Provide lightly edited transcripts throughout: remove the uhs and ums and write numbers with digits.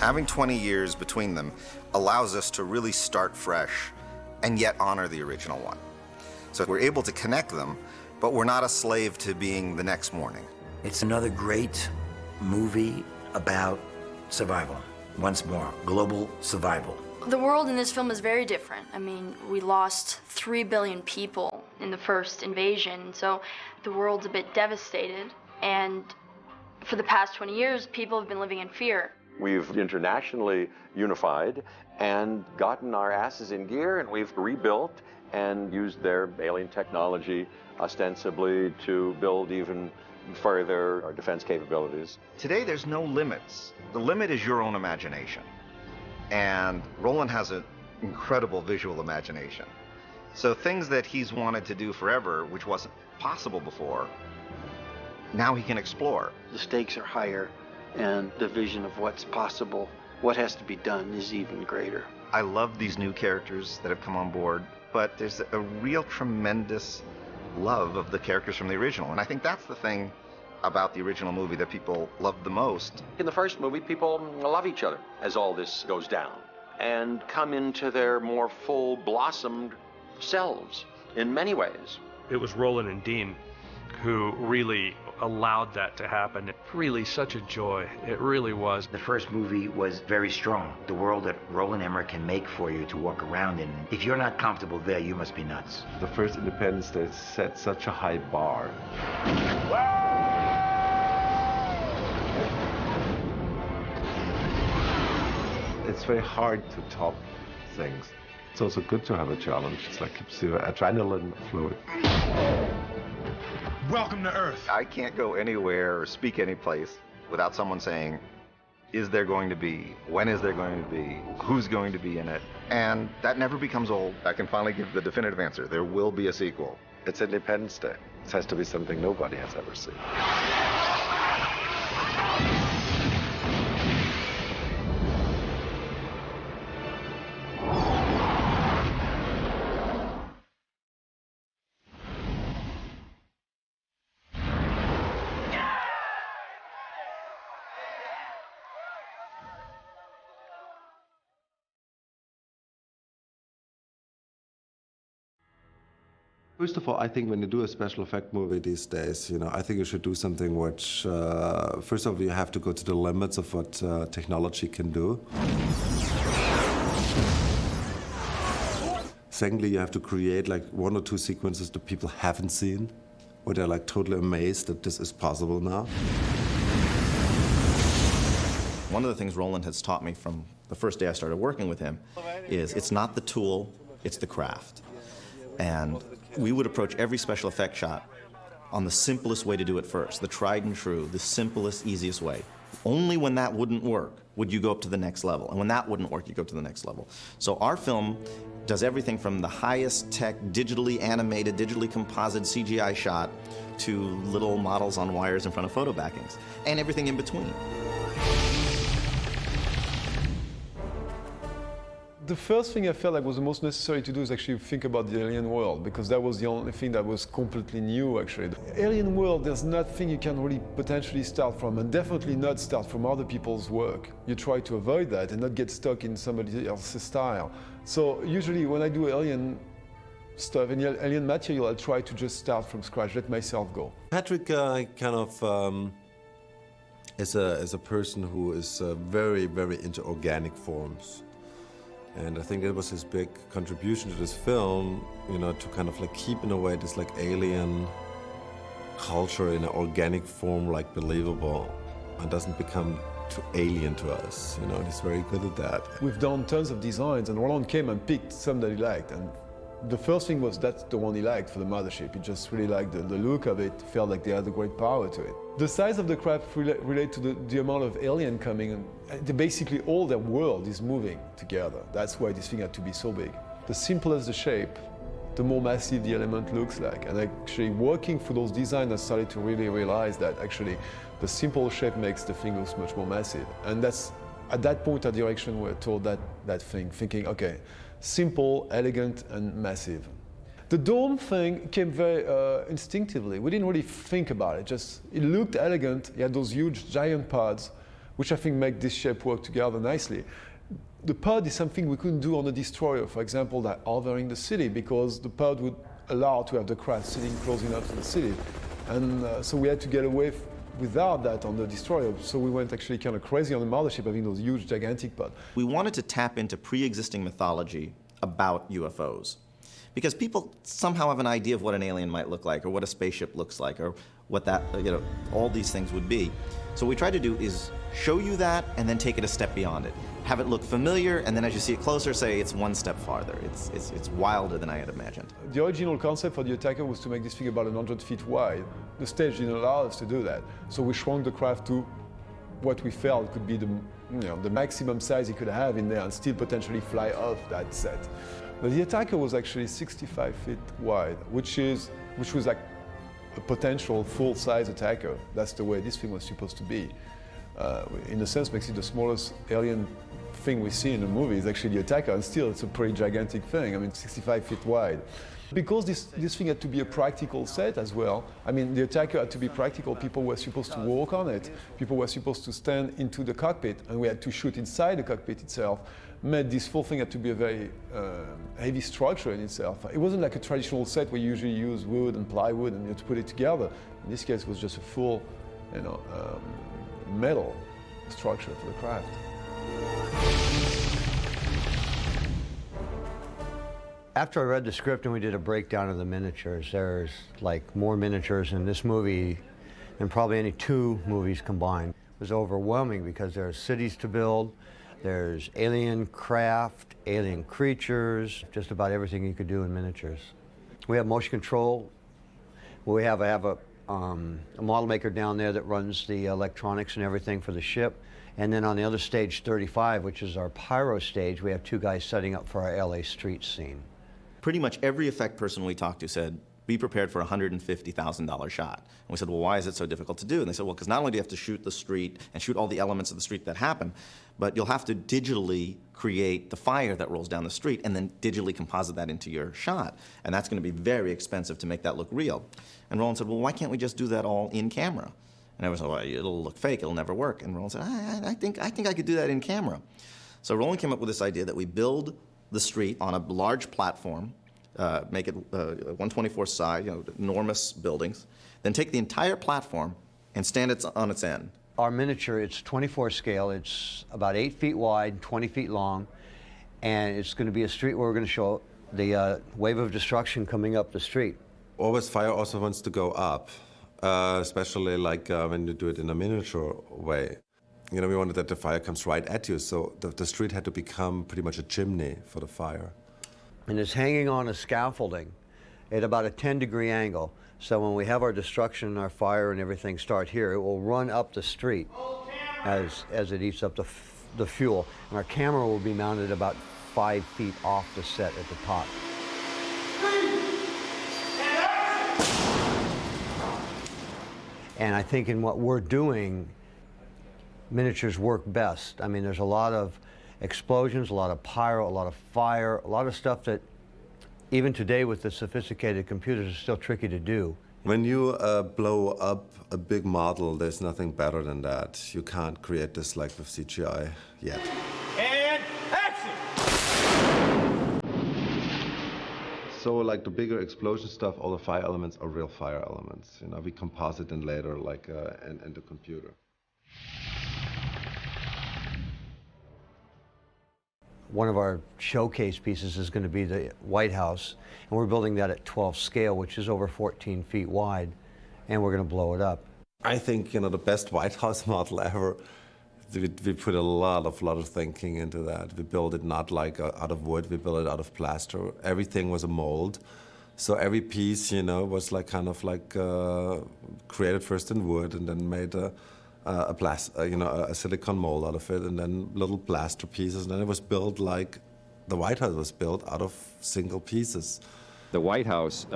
Having 20 years between them allows us to really start fresh and yet honor the original one. So we're able to connect them, but we're not a slave to being the next morning. It's another great movie about survival. Once more, global survival. The world in this film is very different. I mean, we lost 3 billion people in the first invasion, so the world's a bit devastated. And for the past 20 years, people have been living in fear. We've internationally unified and gotten our asses in gear, and we've rebuilt and used their alien technology ostensibly to build even further our defense capabilities. Today, there's no limits. The limit is your own imagination. And Roland has an incredible visual imagination. So things that he's wanted to do forever, which wasn't possible before, now he can explore. The stakes are higher, and the vision of what's possible, what has to be done, is even greater. I love these new characters that have come on board, but there's a real tremendous love of the characters from the original. And I think that's the thing about the original movie that people loved the most. In the first movie, people love each other as all this goes down and come into their more full blossomed selves in many ways. It was Roland and Dean who really allowed that to happen. It really such a joy. It really was. The first movie was very strong. The world that Roland Emmerich can make for you to walk around in. If you're not comfortable there, you must be nuts. The first Independence Day set such a high bar. It's very hard to top things. It's also good to have a challenge. It's like keeps your adrenaline flowing. Welcome to Earth. I can't go anywhere or speak any place without someone saying, is there going to be? When is there going to be? Who's going to be in it? And that never becomes old. I can finally give the definitive answer. There will be a sequel. It's Independence Day. It has to be something nobody has ever seen. First of all, I think when you do a special effect movie these days, I think you should do something which, first of all, you have to go to the limits of what technology can do. Secondly, you have to create like 1 or 2 sequences that people haven't seen, where they're like totally amazed that this is possible now. One of the things Roland has taught me from the first day I started working with him is it's not the tool, it's the craft. And we would approach every special effect shot on the simplest way to do it first, the tried and true, the simplest, easiest way. Only when that wouldn't work would you go up to the next level. And when that wouldn't work, you go to the next level. So our film does everything from the highest tech, digitally animated, digitally composite CGI shot to little models on wires in front of photo backings, and everything in between. The first thing I felt like was the most necessary to do is actually think about the alien world, because that was the only thing that was completely new, actually. The alien world, there's nothing you can really potentially start from, and definitely not start from other people's work. You try to avoid that and not get stuck in somebody else's style. So usually when I do alien stuff, any alien material, I try to just start from scratch, let myself go. Patrick is a person who is very, very into organic forms. And I think that was his big contribution to this film, to kind of like keep in a way this like alien culture in an organic form, like believable, and doesn't become too alien to us. He's very good at that. We've done tons of designs, and Roland came and picked some that he liked. And the first thing was that's the one he liked for the mothership. He just really liked the look of it, felt like they had a great power to it. The size of the craft relate to the amount of alien coming, and basically all their world is moving together. That's why this thing had to be so big. The simpler the shape, the more massive the element looks like. And actually working through those designs, I started to really realize that actually the simple shape makes the thing look much more massive. And that's, at that point, our direction were toward that thing, thinking, okay, simple, elegant, and massive. The dome thing came very instinctively. We didn't really think about it. It looked elegant. You had those huge giant pods, which I think make this shape work together nicely. The pod is something we couldn't do on a destroyer, for example, that othering the city, because the pod would allow to have the craft sitting close enough to the city. And so we had to get away without that on the destroyer. So we went actually kind of crazy on the mothership, having those huge, gigantic pods. We wanted to tap into pre-existing mythology about UFOs, because people somehow have an idea of what an alien might look like, or what a spaceship looks like, or what that, all these things would be. So what we tried to do is show you that and then take it a step beyond it. Have it look familiar, and then as you see it closer, say it's one step farther. It's wilder than I had imagined. The original concept for the attacker was to make this thing about 100 feet wide. The stage didn't allow us to do that. So we shrunk the craft to what we felt could be the maximum size it could have in there and still potentially fly off that set. But the attacker was actually 65 feet wide, which was like a potential full-size attacker. That's the way this thing was supposed to be. In a sense, makes it the smallest alien thing we see in the movie is actually the attacker, and still it's a pretty gigantic thing. I mean, 65 feet wide. Because this thing had to be a practical set as well, I mean, the attacker had to be practical. People were supposed to walk on it. People were supposed to stand into the cockpit, and we had to shoot inside the cockpit itself. Meant this whole thing had to be a very heavy structure in itself. It wasn't like a traditional set where you usually use wood and plywood and you had to put it together. In this case, it was just a full, metal structure for the craft. After I read the script and we did a breakdown of the miniatures, there's like more miniatures in this movie than probably any two movies combined. It was overwhelming because there's cities to build, there's alien craft, alien creatures, just about everything you could do in miniatures. We have motion control. I have a model maker down there that runs the electronics and everything for the ship. And then on the other stage 35, which is our pyro stage, we have two guys setting up for our LA street scene. Pretty much every effect person we talked to said, be prepared for a $150,000 shot. And we said, well, why is it so difficult to do? And they said, well, because not only do you have to shoot the street and shoot all the elements of the street that happen, but you'll have to digitally create the fire that rolls down the street and then digitally composite that into your shot. And that's going to be very expensive to make that look real. And Roland said, well, why can't we just do that all in camera? And everyone said, well, it'll look fake, it'll never work. And Roland said, I think I could do that in camera. So Roland came up with this idea that we build the street on a large platform, make it 1/24 side, enormous buildings, then take the entire platform and stand it on its end. Our miniature, it's 24 scale, it's about 8 feet wide, 20 feet long, and it's going to be a street where we're going to show the wave of destruction coming up the street. Always fire also wants to go up, especially like when you do it in a miniature way. We wanted that the fire comes right at you, so the street had to become pretty much a chimney for the fire. And it's hanging on a scaffolding at about a 10-degree angle. So when we have our destruction and our fire and everything start here, it will run up the street as it eats up the fuel. And our camera will be mounted about 5 feet off the set at the top. And I think in what we're doing, miniatures work best. I mean, there's a lot of explosions, a lot of pyro, a lot of fire, a lot of stuff that even today with the sophisticated computers is still tricky to do. When you blow up a big model, there's nothing better than that. You can't create this like with CGI yet. And action! So like the bigger explosion stuff, all the fire elements are real fire elements. We composite them later like in the computer. One of our showcase pieces is going to be the White House, and we're building that at 12 scale, which is over 14 feet wide, and we're going to blow it up. I think, the best White House model ever, we put a lot of thinking into that. We built it not like out of wood, we built it out of plaster. Everything was a mold. So every piece, was like kind of like created first in wood and then made a silicone mold out of it, and then little plaster pieces, and then it was built like the White House was built out of single pieces. The White House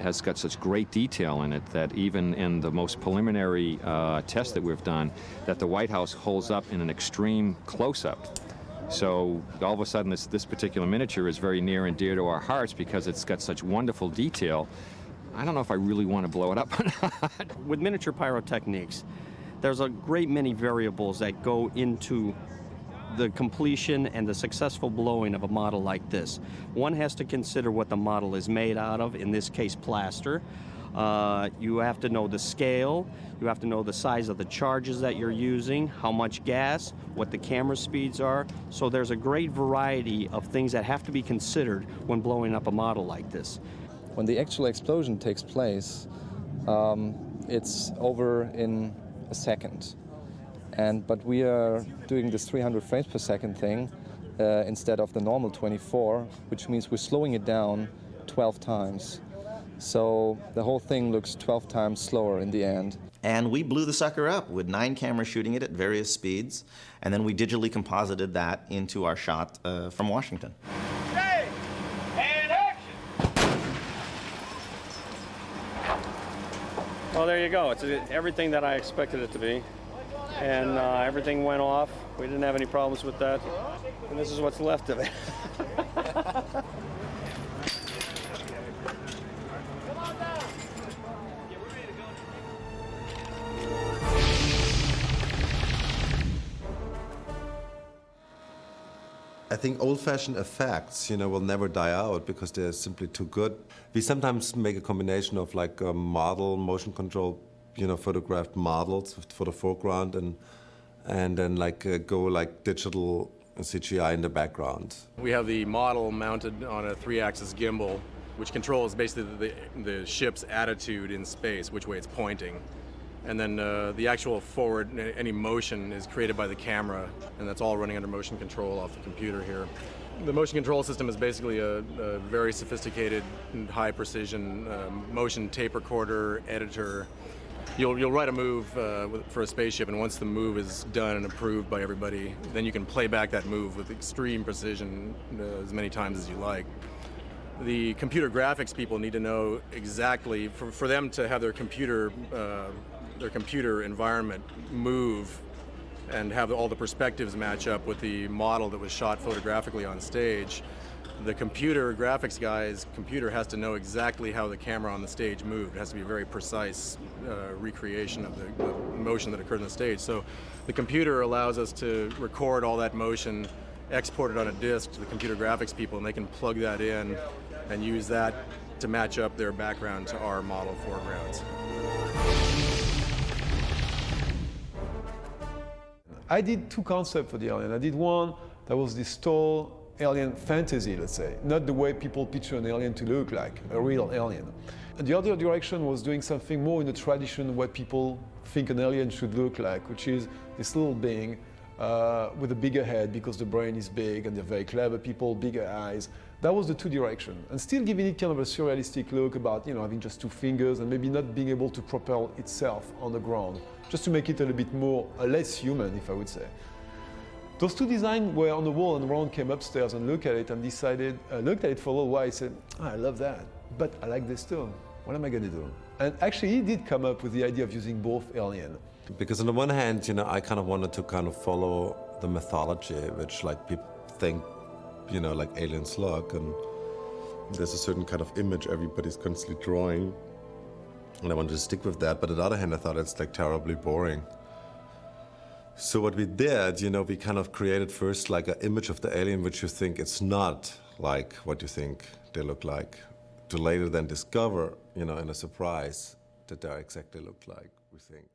has got such great detail in it that even in the most preliminary test that we've done, that the White House holds up in an extreme close-up. So all of a sudden this particular miniature is very near and dear to our hearts because it's got such wonderful detail. I don't know if I really want to blow it up or not. With miniature pyrotechniques, There's a great many variables that go into the completion and the successful blowing of a model like this. One has to consider what the model is made out of, in this case plaster. You have to know the scale, you have to know the size of the charges that you're using, how much gas, what the camera speeds are. So there's a great variety of things that have to be considered when blowing up a model like this. When the actual explosion takes place, it's over in a second. But we are doing this 300 frames per second thing instead of the normal 24, which means we're slowing it down 12 times. So the whole thing looks 12 times slower in the end. And we blew the sucker up with 9 cameras shooting it at various speeds, and then we digitally composited that into our shot from Washington. Hey! And action! Well, there you go. It's everything that I expected it to be. And everything went off. We didn't have any problems with that. And this is what's left of it. I think old-fashioned effects, will never die out because they're simply too good. We sometimes make a combination of like model, motion control, photographed models for the foreground and then go like digital CGI in the background. We have the model mounted on a 3-axis gimbal, which controls basically the ship's attitude in space, which way it's pointing. And then the actual forward, any motion is created by the camera, and that's all running under motion control off the computer here. The motion control system is basically a very sophisticated, high-precision motion tape recorder, editor. You'll write a move for a spaceship, and once the move is done and approved by everybody, then you can play back that move with extreme precision as many times as you like. The computer graphics people need to know exactly, for them to have their computer environment move and have all the perspectives match up with the model that was shot photographically on stage. The computer graphics guy's computer has to know exactly how the camera on the stage moved. It has to be a very precise recreation of the motion that occurred on the stage. So the computer allows us to record all that motion, export it on a disk to the computer graphics people, and they can plug that in and use that to match up their background to our model foregrounds. I did 2 concepts for the alien. I did one that was this tall alien fantasy, let's say, not the way people picture an alien to look like, a real alien. And the other direction was doing something more in the tradition what people think an alien should look like, which is this little being with a bigger head because the brain is big and they're very clever people, bigger eyes. That was the 2 directions. And still giving it kind of a surrealistic look about, having just 2 fingers and maybe not being able to propel itself on the ground, just to make it a little bit more, less human, if I would say. Those 2 designs were on the wall, and Roland came upstairs and looked at it and decided, looked at it for a little while, he said, I love that, but I like this too. What am I going to do? And actually, he did come up with the idea of using both alien. Because on the one hand, I kind of wanted to kind of follow the mythology, which like people think, like aliens look, and there's a certain kind of image everybody's constantly drawing, and I wanted to stick with that. But on the other hand, I thought it's like terribly boring. So what we did, we kind of created first like an image of the alien which you think it's not like what you think they look like, to later then discover, in a surprise, that they exactly look like we think.